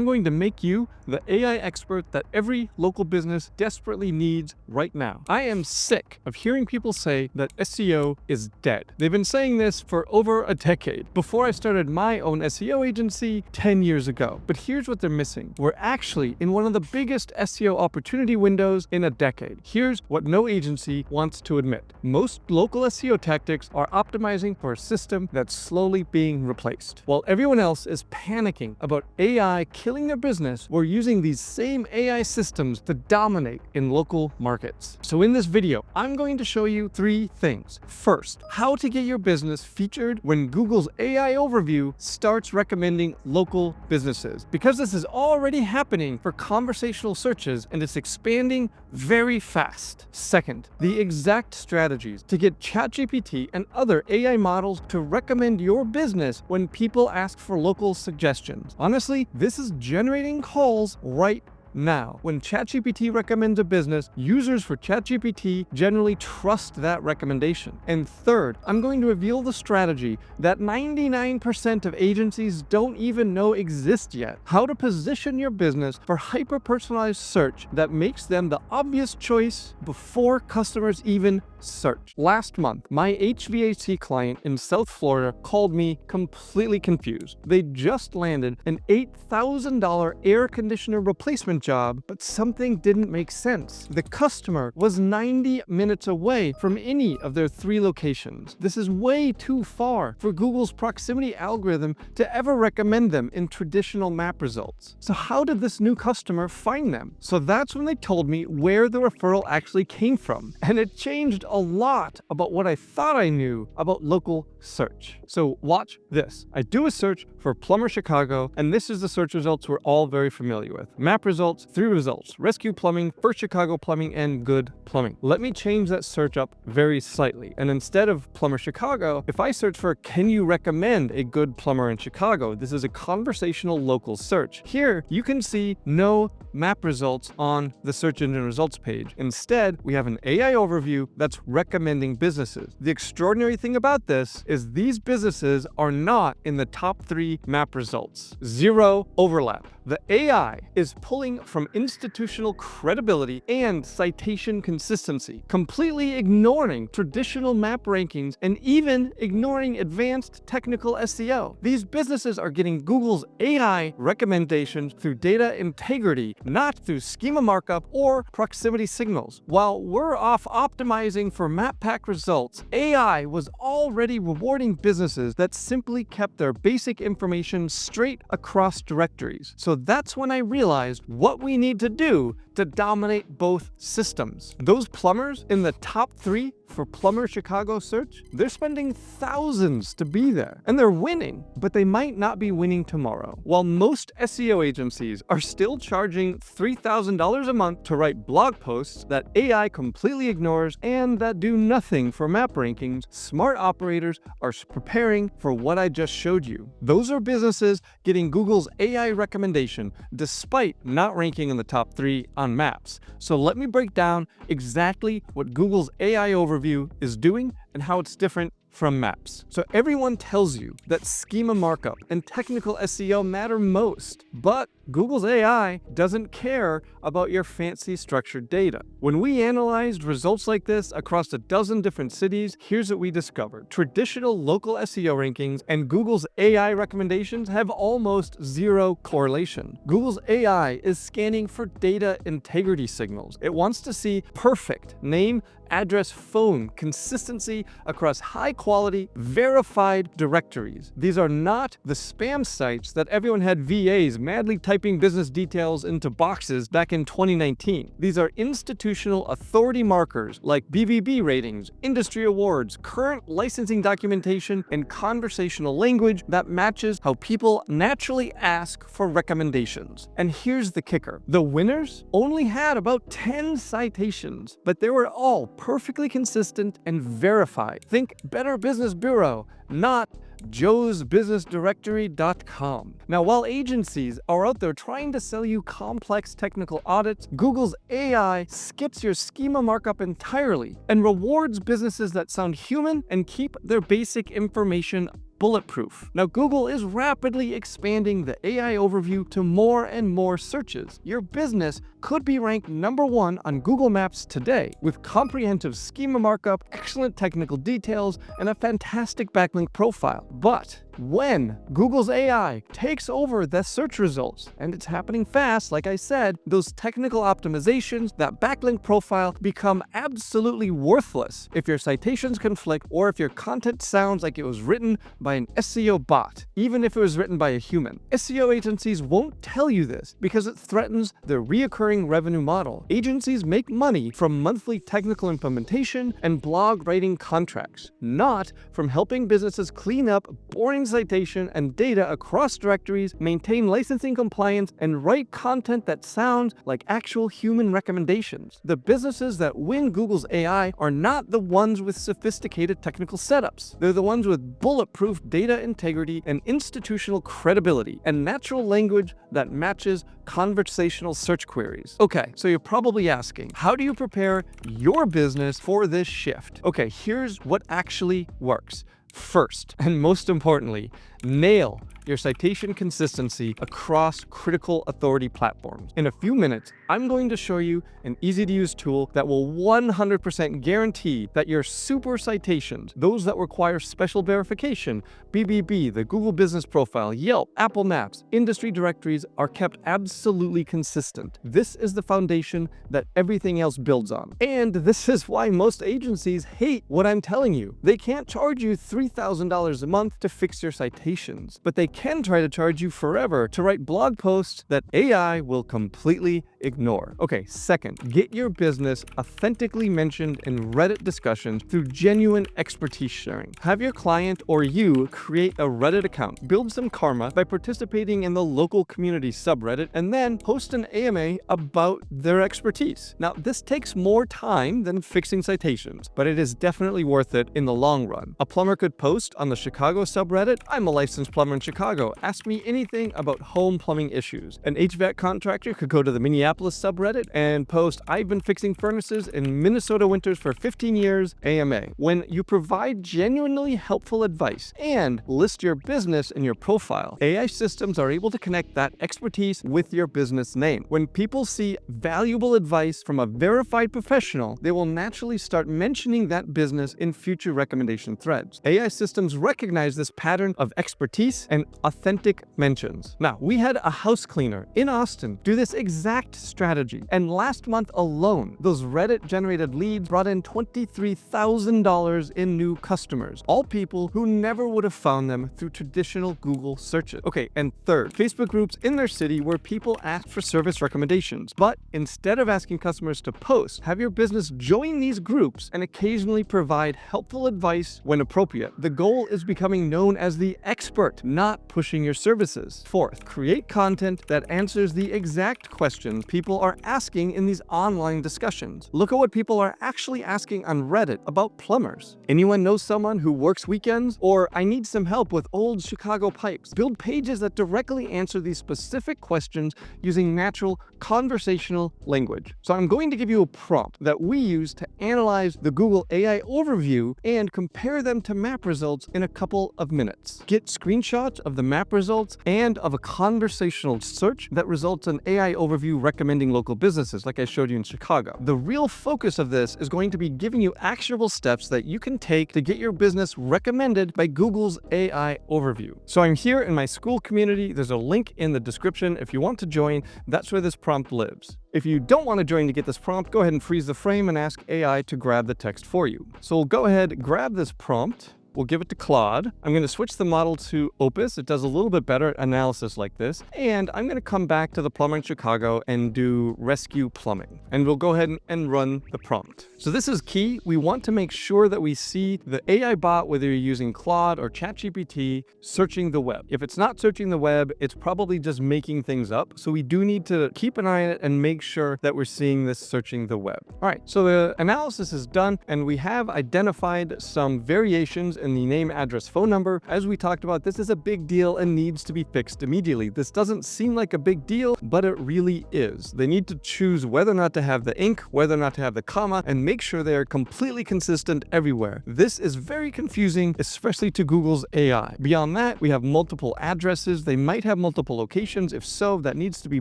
going to make you the AI expert that every local business desperately needs right now. I am sick of hearing people say that SEO is dead. They've been saying this for over a decade, before I started my own SEO agency 10 years ago. But here's what they're missing. We're actually in one of the biggest SEO opportunity windows in a decade. Here's what no agency wants to admit. Most local SEO tactics are optimizing for a system that's slowly being replaced. While everyone else is panicking about AI killing their business, we're using these same AI systems to dominate in local markets. So in this video, I'm going to show you 3 things. First, how to get your business featured when Google's AI overview starts recommending local businesses, because this is already happening for conversational searches and it's expanding very fast. Second, the exact strategies to get ChatGPT and other AI models to recommend your business when people ask for local suggestions. Honestly, this is generating calls right now. When ChatGPT recommends a business, users for ChatGPT generally trust that recommendation. And third, I'm going to reveal the strategy that 99% of agencies don't even know exists yet. How to position your business for hyper-personalized search that makes them the obvious choice before customers even search. Last month, my HVAC client in South Florida called me completely confused. They just landed an $8,000 air conditioner replacement job, but something didn't make sense. The customer was 90 minutes away from any of their 3 locations. This is way too far for Google's proximity algorithm to ever recommend them in traditional map results. So how did this new customer find them? So that's when they told me where the referral actually came from. And it changed a lot about what I thought I knew about local search. So watch this. I do a search for Plumber Chicago, and this is the search results we're all very familiar with. Map results, 3 results: Rescue Plumbing, First Chicago Plumbing, and Good Plumbing. Let me change that search up very slightly. And instead of Plumber Chicago, if I search for can you recommend a good plumber in Chicago, this is a conversational local search. Here, you can see no map results on the search engine results page. Instead, we have an AI overview that's recommending businesses. The extraordinary thing about this is these businesses are not in the top 3 map results. 0 overlap. The AI is pulling from institutional credibility and citation consistency, completely ignoring traditional map rankings and even ignoring advanced technical SEO. These businesses are getting Google's AI recommendations through data integrity, not through schema markup or proximity signals. While we're off optimizing for map pack results, AI was already rewarding businesses that simply kept their basic information straight across directories. So that's when I realized what we need to do to dominate both systems. Those plumbers in the top 3 for Plumber Chicago search, they're spending thousands to be there, and they're winning, but they might not be winning tomorrow. While most SEO agencies are still charging $3,000 a month to write blog posts that AI completely ignores and that do nothing for map rankings, smart operators are preparing for what I just showed you. Those are businesses getting Google's AI recommendation despite not ranking in the top 3 on maps. So let me break down exactly what Google's AI overview is doing and how it's different from maps. So everyone tells you that schema markup and technical SEO matter most, but Google's AI doesn't care about your fancy structured data. When we analyzed results like this across a dozen different cities, here's what we discovered. Traditional local SEO rankings and Google's AI recommendations have almost 0 correlation. Google's AI is scanning for data integrity signals. It wants to see perfect name, address, phone consistency across high-quality, verified directories. These are not the spam sites that everyone had VAs madly typing business details into boxes back in 2019. These are institutional authority markers like BBB ratings, industry awards, current licensing documentation, and conversational language that matches how people naturally ask for recommendations. And here's the kicker. The winners only had about 10 citations, but they were all perfectly consistent and verified. Think Better Business Bureau, not joesbusinessdirectory.com. Now, while agencies are out there trying to sell you complex technical audits, Google's AI skips your schema markup entirely and rewards businesses that sound human and keep their basic information bulletproof. Now, Google is rapidly expanding the AI overview to more and more searches. Your business could be ranked #1 on Google Maps today, with comprehensive schema markup, excellent technical details, and a fantastic backlink profile. But when Google's AI takes over the search results, and it's happening fast, like I said, those technical optimizations, that backlink profile become absolutely worthless if your citations conflict or if your content sounds like it was written by an SEO bot, even if it was written by a human. SEO agencies won't tell you this because it threatens their reoccurring revenue model. Agencies make money from monthly technical implementation and blog writing contracts, not from helping businesses clean up boring citation and data across directories, maintain licensing compliance, and write content that sounds like actual human recommendations. The businesses that win Google's AI are not the ones with sophisticated technical setups. They're the ones with bulletproof data integrity and institutional credibility, and natural language that matches conversational search queries. Okay, so you're probably asking, how do you prepare your business for this shift? Okay, here's what actually works. First, and most importantly, nail your citation consistency across critical authority platforms. In a few minutes, I'm going to show you an easy-to-use tool that will 100% guarantee that your super citations, those that require special verification, BBB, the Google Business Profile, Yelp, Apple Maps, industry directories, are kept absolutely consistent. This is the foundation that everything else builds on. And this is why most agencies hate what I'm telling you. They can't charge you $3,000 a month to fix your citations, but they can try to charge you forever to write blog posts that AI will completely ignore. Okay, second, get your business authentically mentioned in Reddit discussions through genuine expertise sharing. Have your client or you create a Reddit account, build some karma by participating in the local community subreddit, and then post an AMA about their expertise. Now, this takes more time than fixing citations, but it is definitely worth it in the long run. A plumber could post on the Chicago subreddit, "I'm a licensed plumber in Chicago. Ask me anything about home plumbing issues." An HVAC contractor could go to the Minneapolis subreddit and post, "I've been fixing furnaces in Minnesota winters for 15 years, AMA." When you provide genuinely helpful advice and list your business in your profile, AI systems are able to connect that expertise with your business name. When people see valuable advice from a verified professional, they will naturally start mentioning that business in future recommendation threads. AI systems recognize this pattern of expertise and authentic mentions. Now, we had a house cleaner in Austin do this exact strategy, and last month alone, those Reddit-generated leads brought in $23,000 in new customers, all people who never would have found them through traditional Google searches. Okay, and third, Facebook groups in their city where people ask for service recommendations, but instead of asking customers to post, have your business join these groups and occasionally provide helpful advice when appropriate. The goal is becoming known as the expert, not pushing your services. Fourth, create content that answers the exact questions people are asking in these online discussions. Look at what people are actually asking on Reddit about plumbers. Anyone know someone who works weekends? Or I need some help with old Chicago pipes. Build pages that directly answer these specific questions using natural conversational language. So I'm going to give you a prompt that we use to analyze the Google AI overview and compare them to map results in a couple of minutes. Get screenshots of the map results and of a conversational search that results in AI overview recommending local businesses like I showed you in Chicago. The real focus of this is going to be giving you actionable steps that you can take to get your business recommended by Google's AI overview. So I'm here in my school community. There's a link in the description. If you want to join, that's where this prompt lives. If you don't want to join to get this prompt, go ahead and freeze the frame and ask AI to grab the text for you. So we'll go ahead, grab this prompt. We'll give it to Claude. I'm going to switch the model to Opus. It does a little bit better analysis like this. And I'm going to come back to the plumber in Chicago and do rescue plumbing. And we'll go ahead and run the prompt. So this is key. We want to make sure that we see the AI bot, whether you're using Claude or ChatGPT, searching the web. If it's not searching the web, it's probably just making things up. So we do need to keep an eye on it and make sure that we're seeing this searching the web. All right, so the analysis is done and we have identified some variations in the name, address, phone number. As we talked about, this is a big deal and needs to be fixed immediately. This doesn't seem like a big deal, but it really is. They need to choose whether or not to have the ink, whether or not to have the comma, and make sure they are completely consistent everywhere. This is very confusing, especially to Google's AI. Beyond that, we have multiple addresses. They might have multiple locations. If so, that needs to be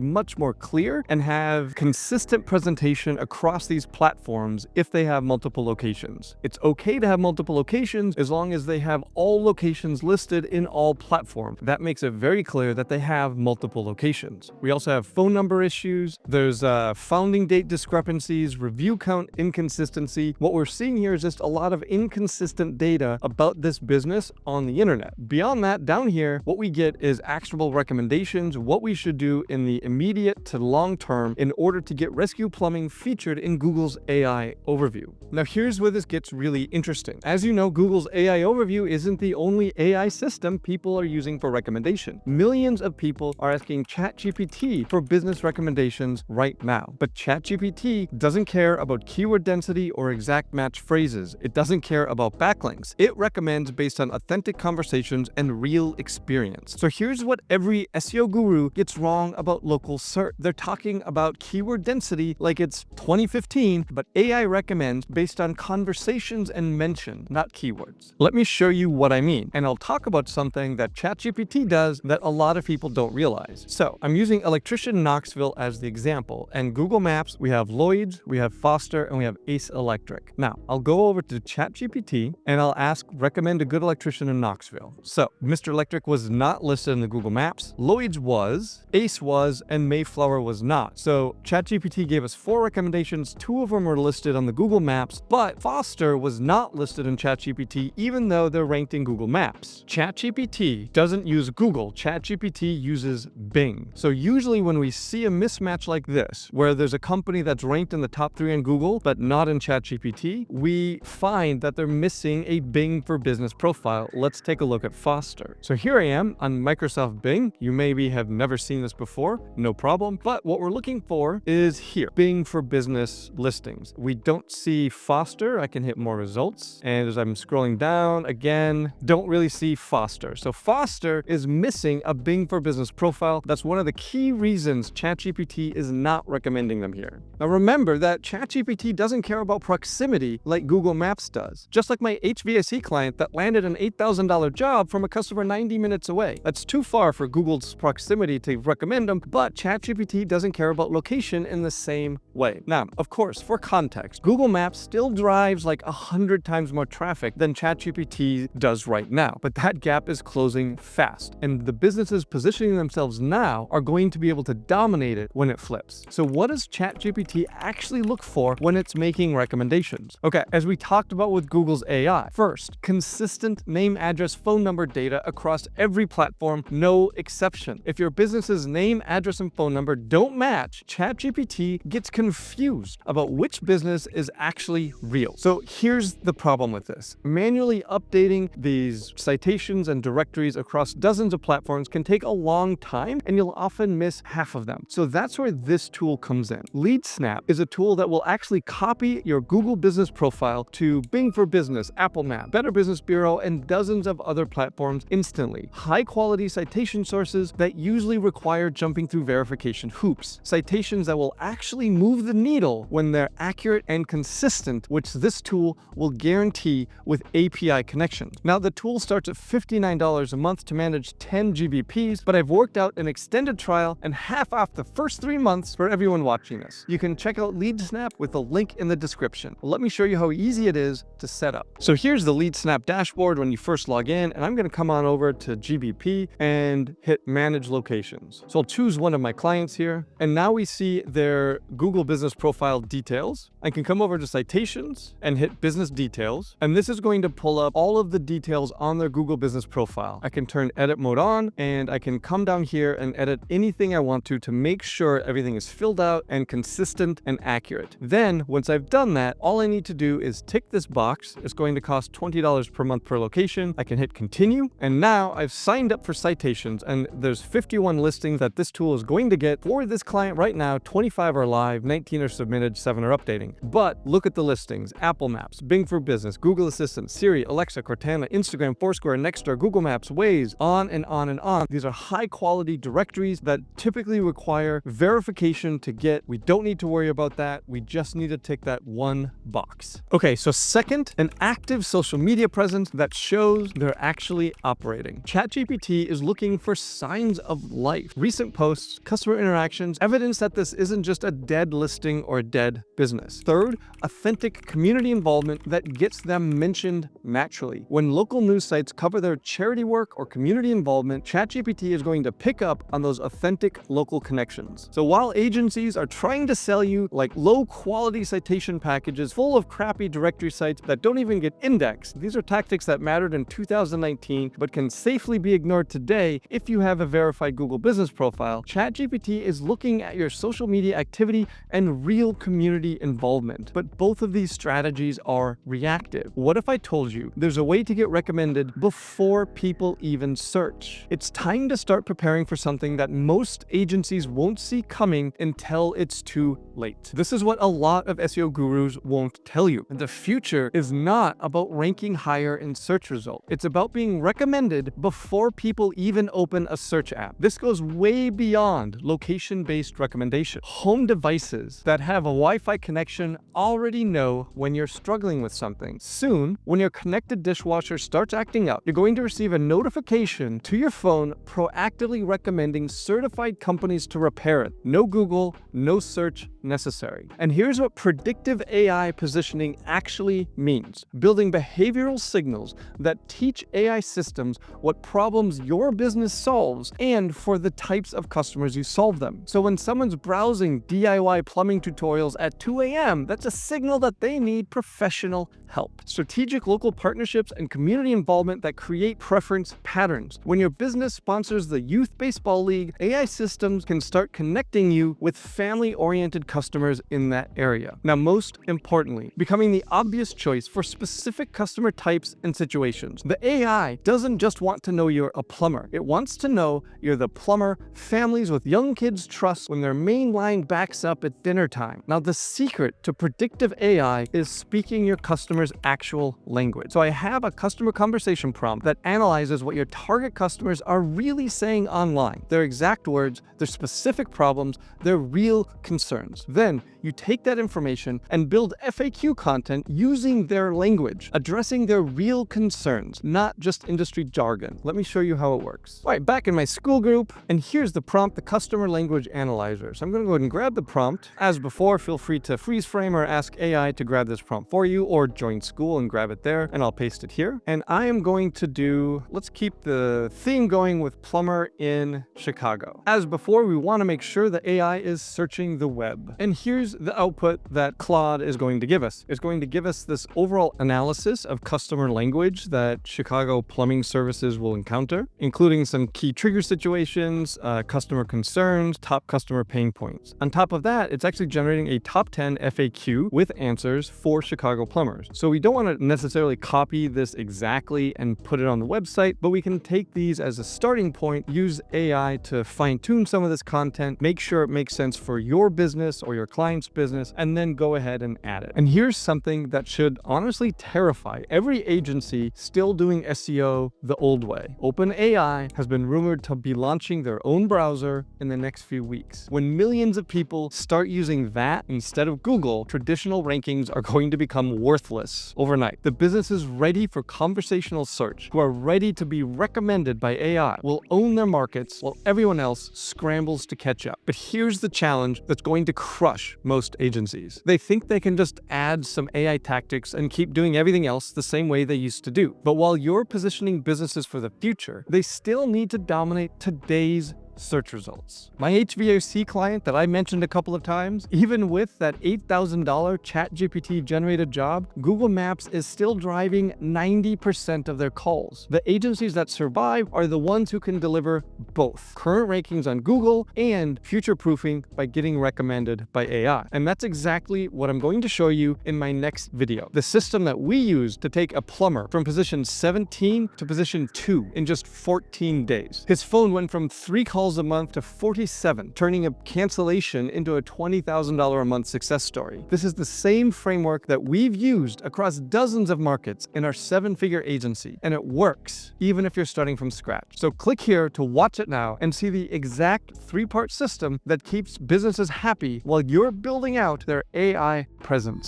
much more clear and have consistent presentation across these platforms if they have multiple locations. It's okay to have multiple locations as long as they have all locations listed in all platforms. That makes it very clear that they have multiple locations. We also have phone number issues. There's founding date discrepancies, review count inconsistency. What we're seeing here is just a lot of inconsistent data about this business on the internet. Beyond that, down here, what we get is actionable recommendations, what we should do in the immediate to long term in order to get rescue plumbing featured in Google's AI overview. Now, here's where this gets really interesting. As you know, Google's AI overview isn't the only AI system people are using for recommendation. Millions of people are asking ChatGPT for business recommendations right now. But ChatGPT doesn't care about keyword density or exact match phrases. It doesn't care about backlinks. It recommends based on authentic conversations and real experience. So here's what every SEO guru gets wrong about local search. They're talking about keyword density like it's 2015, but AI recommends based on conversations and mention, not keywords. Let me show you what I mean, and I'll talk about something that ChatGPT does that a lot of people don't realize. So I'm using Electrician Knoxville as the example, and Google Maps, we have Lloyd's, we have Foster, and we have Ace Electric. Now, I'll go over to ChatGPT and I'll ask, recommend a good electrician in Knoxville. So Mr. Electric was not listed in the Google Maps, Lloyd's was, Ace was, and Mayflower was not. So ChatGPT gave us 4 recommendations, 2 of them were listed on the Google Maps, but Foster was not listed in ChatGPT even though they're ranked in Google Maps. ChatGPT doesn't use Google, ChatGPT uses Bing. So usually when we see a mismatch like this, where there's a company that's ranked in the top 3 on Google, but not in ChatGPT, we find that they're missing a Bing for Business profile. Let's take a look at Foster. So here I am on Microsoft Bing. You maybe have never seen this before, no problem. But what we're looking for is here, Bing for Business listings. We don't see Foster. I can hit more results. And as I'm scrolling down again, don't really see Foster. So Foster is missing a Bing for Business profile. That's one of the key reasons ChatGPT is not recommending them here. Now remember that ChatGPT doesn't care about proximity like Google Maps does. Just like my HVAC client that landed an $8,000 job from a customer 90 minutes away. That's too far for Google's proximity to recommend them, but ChatGPT doesn't care about location in the same way. Now, of course, for context, Google Maps still drives like 100 times more traffic than ChatGPT does right now, but that gap is closing fast, and the businesses positioning themselves now are going to be able to dominate it when it flips. So what does ChatGPT actually look for when it's making recommendations? Okay, as we talked about with Google's AI, first, consistent name, address, phone number data across every platform, no exception. If your business's name, address, and phone number don't match, ChatGPT gets confused about which business is actually real. So here's the problem with this. Manually updating these citations and directories across dozens of platforms can take a long time, and you'll often miss half of them. So that's where this tool comes in. LeadSnap is a tool that will actually copy your Google business profile to Bing for Business, Apple Map, Better Business Bureau, and dozens of other platforms instantly. High-quality citation sources that usually require jumping through verification hoops. Citations that will actually move the needle when they're accurate and consistent, which this tool will guarantee with API connections. Now, the tool starts at $59 a month to manage 10 GBPs, but I've worked out an extended trial and half off the first 3 months for everyone watching this. You can check out LeadSnap with a link in the description. Let me show you how easy it is to set up. So here's the LeadSnap dashboard when you first log in, and I'm going to come on over to GBP and hit Manage Locations. So I'll choose one of my clients here, and now we see their Google business profile details. I can come over to Citations and hit Business Details, and this is going to pull up all of the details on their Google business profile. I can turn edit mode on, and I can come down here and edit anything I want to make sure everything is filled out and consistent and accurate. Then, once I've done that, all I need to do is tick this box. It's going to cost $20 per month per location. I can hit continue, and now I've signed up for citations, and there's 51 listings that this tool is going to get for this client right now. 25 are live, 19 are submitted, 7 are updating. But look at the listings: Apple Maps, Bing for Business, Google Assistant, Siri, Alexa, Cortana, Instagram, Foursquare, Nextdoor, Google Maps, Waze, on and on and on. These are high-quality directories that typically require verification to get. We don't need to worry about that. We just need to tick that one box. Okay, so second, an active social media presence that shows they're actually operating. ChatGPT is looking for signs of life, recent posts, customer interactions, evidence that this isn't just a dead listing or a dead business. Third, authentic community involvement that gets them mentioned naturally. When local news sites cover their charity work or community involvement, ChatGPT is going to pick up on those authentic local connections. So while agencies are trying to sell you like low-quality citation packages full of crappy directory sites that don't even get indexed, these are tactics that mattered in 2019 but can safely be ignored today if you have a verified Google business profile. ChatGPT is looking at your social media activity and real community involvement. But both of these strategies are reactive. What if I told you there's a way to get recommended before people even search? It's time to start preparing for something that most agencies won't see coming until it's too late. This is what a lot of SEO gurus won't tell you. The future is not about ranking higher in search results. It's about being recommended before people even open a search app. This goes way beyond location-based recommendation. Home devices that have a Wi-Fi connection already know when you're struggling with something. Soon, when your connected dishwasher starts acting up, you're going to receive a notification to your phone proactively recommending certified companies to repair it. No Google, no search necessary. And here's what predictive AI positioning actually means: building behavioral signals that teach AI systems what problems your business solves and for the types of customers you solve them. So when someone's browsing DIY plumbing tutorials at 2 a.m., that's a signal that they need professional help. Strategic local partnerships and community involvement that create preference patterns. When your business sponsors the Youth Baseball League, AI systems can start connecting you with family-oriented customers in that area. Now, most importantly, becoming the obvious choice for specific customer types and situations. The AI doesn't just want to know you're a plumber. It wants to know you're the plumber families with young kids trust when their main line backs up at dinner time. Now, the secret to predictive AI is speaking your customer's actual language. So I have a customer conversation prompt that analyzes what your target customers are really saying online. Their exact words, their specific problems, their real concerns. Then you take that information and build FAQ content using their language, addressing their real concerns, not just industry jargon. Let me show you how it works. All right, back in my school group, and here's the prompt, the customer language analyzer. So I'm going to go ahead and grab the prompt. As before, feel free to freeze frame or ask AI to grab this prompt for you, or join school and grab it there, and I'll paste it here. And I am going to do, let's keep the theme going with plumber in Chicago. As before, we want to make sure the AI is searching the web. And here's the output that Claude is going to give us. It's going to give us this overall analysis of customer language that Chicago plumbing services will encounter, including some key trigger situations, customer concerns, top customer pain points. On top of that, it's actually generating a top 10 FAQ with answers for Chicago plumbers. So we don't want to necessarily copy this exactly and put it on the website, but we can take these as a starting point, use AI to fine-tune some of this content, make sure it makes sense for your business or your client's business, and then go ahead and add it. And here's something that should honestly terrify every agency still doing SEO the old way. OpenAI has been rumored to be launching their own browser in the next few weeks. When millions of people start using that instead of Google, traditional rankings are going to become worthless overnight. The businesses ready for conversational search, who are ready to be recommended by AI, will own their markets while everyone else scrambles to catch up. But here's the challenge that's going to crush most agencies. They think they can just add some AI tactics and keep doing everything else the same way they used to do. But while you're positioning businesses for the future, they still need to dominate today's search results. My HVAC client that I mentioned a couple of times, even with that $8,000 ChatGPT generated job, Google Maps is still driving 90% of their calls. The agencies that survive are the ones who can deliver both current rankings on Google and future-proofing by getting recommended by AI. And that's exactly what I'm going to show you in my next video. The system that we use to take a plumber from position 17 to position 2 in just 14 days. His phone went from 3 calls calls a month to 47, turning a cancellation into a $20,000 a month success story. This is the same framework that we've used across dozens of markets in our 7-figure agency, and it works, even if you're starting from scratch. So click here to watch it now and see the exact 3-part system that keeps businesses happy while you're building out their AI presence.